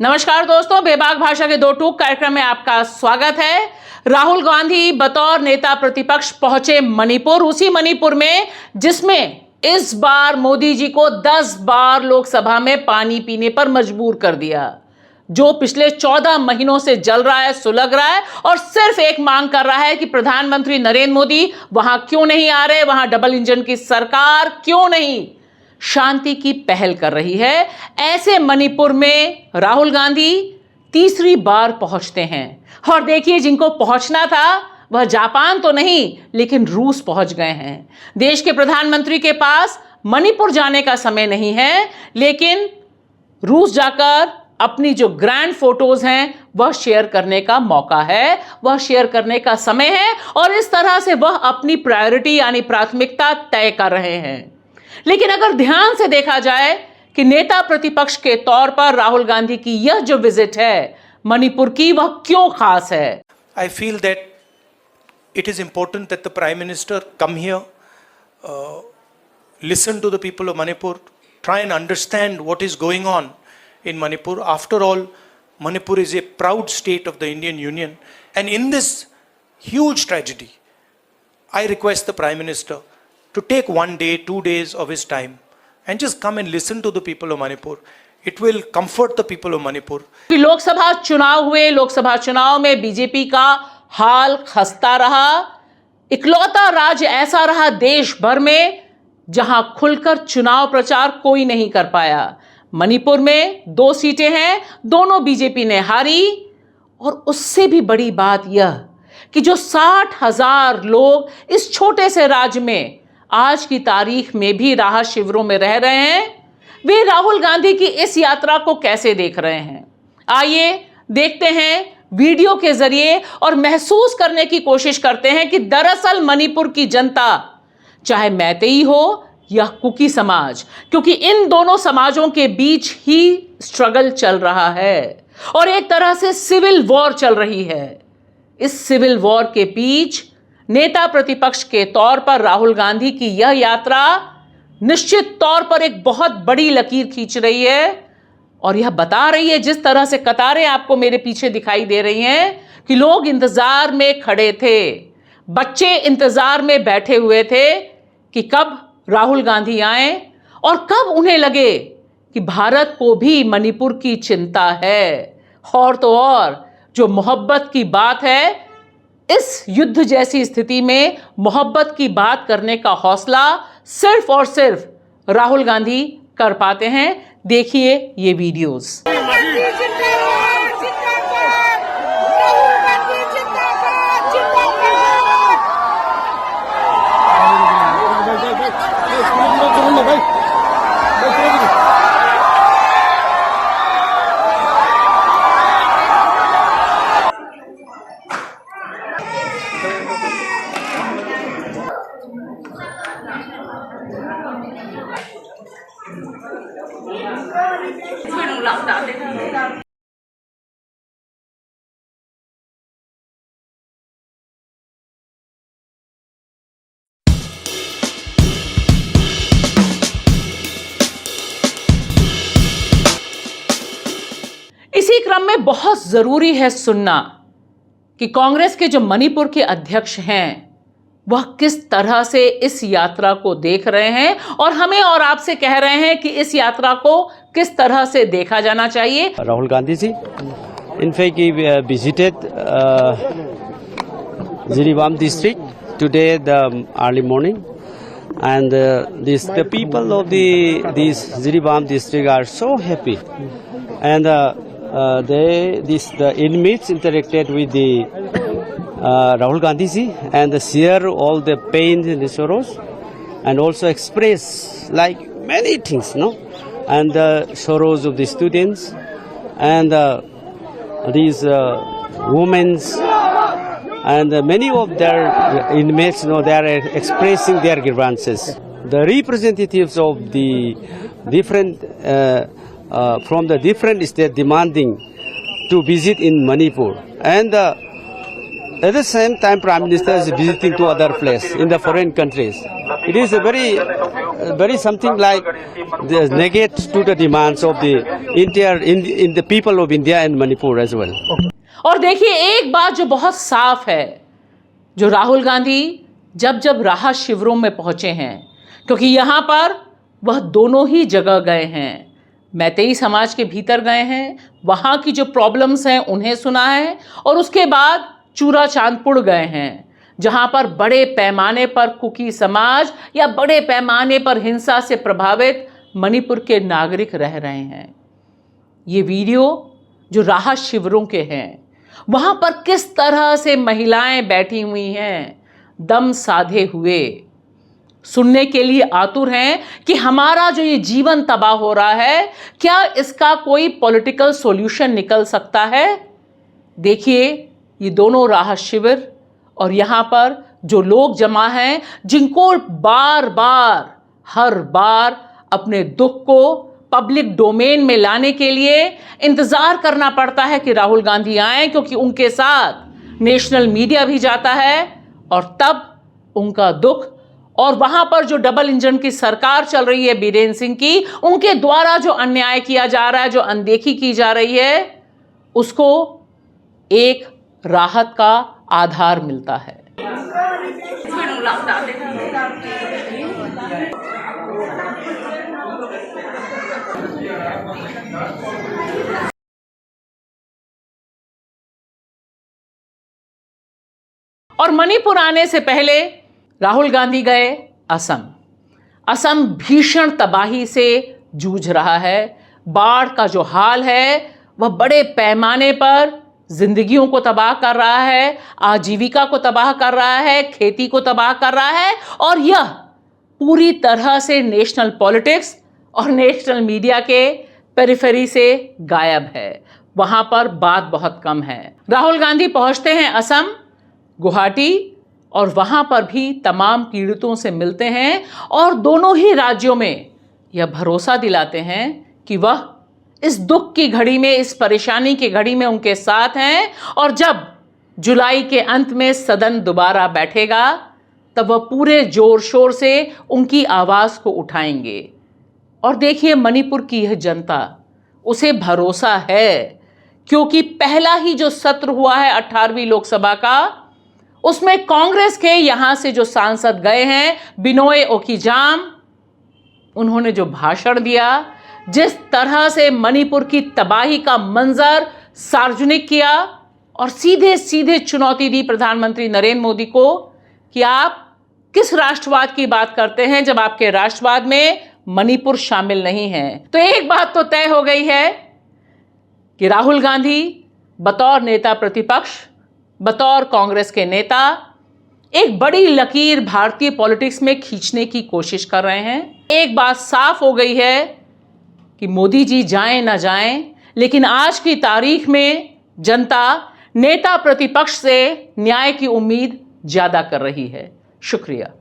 नमस्कार दोस्तों, बेबाक भाषा के दो टूक कार्यक्रम में आपका स्वागत है। राहुल गांधी बतौर नेता प्रतिपक्ष पहुंचे मणिपुर, उसी मणिपुर में जिसमें इस बार मोदी जी को 10 बार लोकसभा में पानी पीने पर मजबूर कर दिया, जो पिछले 14 महीनों से जल रहा है, सुलग रहा है और सिर्फ एक मांग कर रहा है कि प्रधानमंत्री नरेंद्र मोदी वहां क्यों नहीं आ रहे, वहां डबल इंजन की सरकार क्यों नहीं शांति की पहल कर रही है। ऐसे मणिपुर में राहुल गांधी तीसरी बार पहुंचते हैं और देखिए, जिनको पहुंचना था वह जापान तो नहीं लेकिन रूस पहुंच गए हैं। देश के प्रधानमंत्री के पास मणिपुर जाने का समय नहीं है, लेकिन रूस जाकर अपनी जो ग्रैंड फोटोज हैं वह शेयर करने का मौका है, वह शेयर करने का समय है और इस तरह से वह अपनी प्रायोरिटी यानी प्राथमिकता तय कर रहे हैं। लेकिन अगर ध्यान से देखा जाए कि नेता प्रतिपक्ष के तौर पर राहुल गांधी की यह जो विजिट है मणिपुर की, वह क्यों खास है? I feel that it is important that the Prime Minister come here, listen to the people of Manipur, try and understand what is going on in Manipur. After all, Manipur is a proud state of the Indian Union, and in this huge tragedy, I request the Prime Minister to take 1 day, 2 days of his time and just come and listen to the people of Manipur. It will comfort the people of Manipur. Lok Sabha चुनाव हुए, लोकसभा चुनाव में BJP का हाल खस्ता रहा। इकलौता राज्य ऐसा रहा देश भर में जहां खुलकर चुनाव प्रचार कोई नहीं कर पाया। मणिपुर में 2 सीटें हैं, दोनों बीजेपी ने हारी। और उससे भी बड़ी बात यह कि जो 60,000 लोग इस छोटे से राज्य में आज की तारीख में भी राहत शिविरों में रह रहे हैं, वे राहुल गांधी की इस यात्रा को कैसे देख रहे हैं। आइए देखते हैं वीडियो के जरिए और महसूस करने की कोशिश करते हैं कि दरअसल मणिपुर की जनता, चाहे मैतेई हो या कुकी समाज, क्योंकि इन दोनों समाजों के बीच ही स्ट्रगल चल रहा है और एक तरह से सिविल वॉर चल रही है। इस सिविल वॉर के बीच नेता प्रतिपक्ष के तौर पर राहुल गांधी की यह यात्रा निश्चित तौर पर एक बहुत बड़ी लकीर खींच रही है और यह बता रही है, जिस तरह से कतारें आपको मेरे पीछे दिखाई दे रही हैं, कि लोग इंतजार में खड़े थे, बच्चे इंतजार में बैठे हुए थे कि कब राहुल गांधी आए और कब उन्हें लगे कि भारत को भी मणिपुर की चिंता है। और तो और जो मोहब्बत की बात है, इस युद्ध जैसी स्थिति में मोहब्बत की बात करने का हौसला सिर्फ और सिर्फ राहुल गांधी कर पाते हैं। देखिए ये वीडियोस। इसी क्रम में बहुत जरूरी है सुनना कि कांग्रेस के जो मणिपुर के अध्यक्ष हैं वह किस तरह से इस यात्रा को देख रहे हैं और हमें और आपसे कह रहे हैं कि इस यात्रा को किस तरह से देखा जाना चाहिए। Rahul Gandhi ji, in fact, he visited Jirebam district today the early morning, and the people of this Jirebam district are so happy, and the inmates interacted with the Rahul Gandhi ji and share all the pain and the sorrows, and also express like many things, no, and the sorrows of the students and these women and many of their inmates, they are expressing their grievances. The representatives of the different from the different states demanding to visit in Manipur, and at the same time Prime Minister is visiting to other places in the foreign countries. It is a very very something like the negate to the demands of the in the people of India and Manipur as well. और देखिए एक बात जो बहुत साफ है, जो राहुल गांधी जब जब राहत शिविरों में पहुंचे हैं, क्योंकि यहाँ पर वह दोनों ही जगह गए हैं, मैतेई समाज के भीतर गए हैं, वहाँ की जो प्रॉब्लम्स हैं उन्हें सुना है, और उसके बाद चूरा चांदपुर गए हैं जहाँ पर बड़े पैमाने पर कुकी समाज या बड़े पैमाने पर हिंसा से प्रभावित मणिपुर के नागरिक रह रहे हैं। ये वीडियो जो राहत शिविरों के हैं, वहाँ पर किस तरह से महिलाएं बैठी हुई हैं दम साधे हुए, सुनने के लिए आतुर हैं कि हमारा जो ये जीवन तबाह हो रहा है, क्या इसका कोई पॉलिटिकल सॉल्यूशन निकल सकता है। देखिए ये दोनों राहत शिविर और यहाँ पर जो लोग जमा हैं, जिनको बार बार हर बार अपने दुख को पब्लिक डोमेन में लाने के लिए इंतजार करना पड़ता है कि राहुल गांधी आए, क्योंकि उनके साथ नेशनल मीडिया भी जाता है और तब उनका दुख, और वहां पर जो डबल इंजन की सरकार चल रही है बीरेन सिंह की, उनके द्वारा जो अन्याय किया जा रहा है, जो अनदेखी की जा रही है, उसको एक राहत का आधार मिलता है। और मणिपुर आने से पहले राहुल गांधी गए असम। असम भीषण तबाही से जूझ रहा है। बाढ़ का जो हाल है वह बड़े पैमाने पर जिंदगियों को तबाह कर रहा है, आजीविका को तबाह कर रहा है, खेती को तबाह कर रहा है, और यह पूरी तरह से नेशनल पॉलिटिक्स और नेशनल मीडिया के पेरिफेरी से गायब है। वहां पर बात बहुत कम है। राहुल गांधी पहुंचते हैं असम, गुवाहाटी, और वहां पर भी तमाम पीड़ितों से मिलते हैं और दोनों ही राज्यों में यह भरोसा दिलाते हैं कि वह इस दुख की घड़ी में, इस परेशानी की घड़ी में उनके साथ हैं, और जब जुलाई के अंत में सदन दोबारा बैठेगा तब वह पूरे जोर शोर से उनकी आवाज़ को उठाएंगे। और देखिए मणिपुर की यह जनता, उसे भरोसा है, क्योंकि पहला ही जो सत्र हुआ है 18वीं लोकसभा का, उसमें कांग्रेस के यहाँ से जो सांसद गए हैं बिनोय ओकीजाम, उन्होंने जो भाषण दिया, जिस तरह से मणिपुर की तबाही का मंजर सार्वजनिक किया और सीधे सीधे चुनौती दी प्रधानमंत्री नरेंद्र मोदी को कि आप किस राष्ट्रवाद की बात करते हैं जब आपके राष्ट्रवाद में मणिपुर शामिल नहीं है। तो एक बात तो तय हो गई है कि राहुल गांधी बतौर नेता प्रतिपक्ष, बतौर कांग्रेस के नेता, एक बड़ी लकीर भारतीय पॉलिटिक्स में खींचने की कोशिश कर रहे हैं। एक बात साफ हो गई है कि मोदी जी जाएं ना जाएं, लेकिन आज की तारीख में जनता नेता प्रतिपक्ष से न्याय की उम्मीद ज्यादा कर रही है। शुक्रिया।